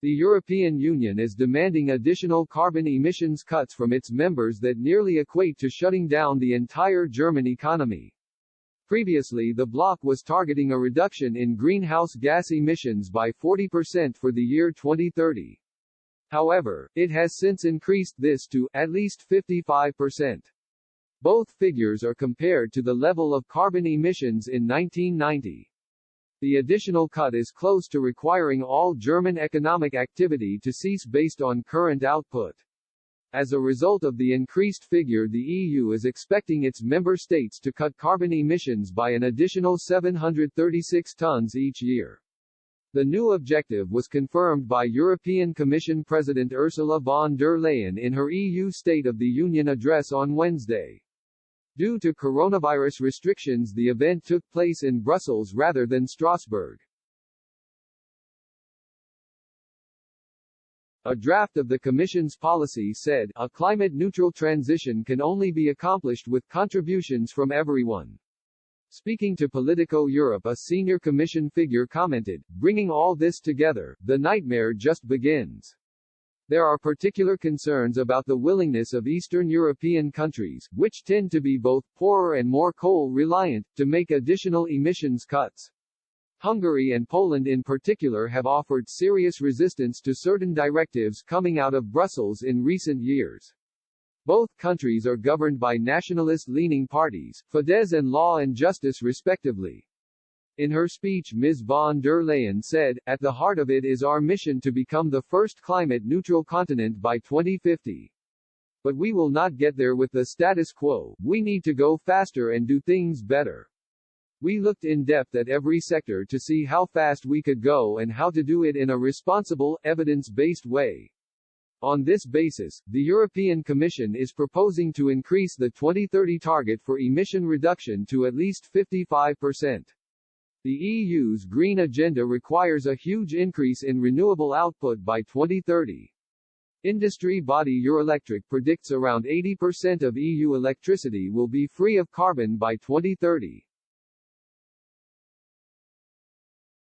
The European Union is demanding additional carbon emissions cuts from its members that nearly equate to shutting down the entire German economy. Previously, the bloc was targeting a reduction in greenhouse gas emissions by 40% for the year 2030. However, it has since increased this to at least 55%. Both figures are compared to the level of carbon emissions in 1990. The additional cut is close to requiring all German economic activity to cease based on current output. As a result of the increased figure, the EU is expecting its member states to cut carbon emissions by an additional 736 tons each year. The new objective was confirmed by European Commission President Ursula von der Leyen in her EU State of the Union address on Wednesday. Due to coronavirus restrictions, the event took place in Brussels rather than Strasbourg. A draft of the Commission's policy said, "A climate-neutral transition can only be accomplished with contributions from everyone." Speaking to Politico Europe, a senior Commission figure commented, "Bringing all this together, the nightmare just begins." There are particular concerns about the willingness of Eastern European countries, which tend to be both poorer and more coal-reliant, to make additional emissions cuts. Hungary and Poland in particular have offered serious resistance to certain directives coming out of Brussels in recent years. Both countries are governed by nationalist-leaning parties, Fidesz and Law and Justice respectively. In her speech, Ms. von der Leyen said, "At the heart of it is our mission to become the first climate-neutral continent by 2050. But we will not get there with the status quo, we need to go faster and do things better." We looked in depth at every sector to see how fast we could go and how to do it in a responsible, evidence-based way. On this basis, the European Commission is proposing to increase the 2030 target for emission reduction to at least 55%. The EU's green agenda requires a huge increase in renewable output by 2030. Industry body Eurelectric predicts around 80% of EU electricity will be free of carbon by 2030.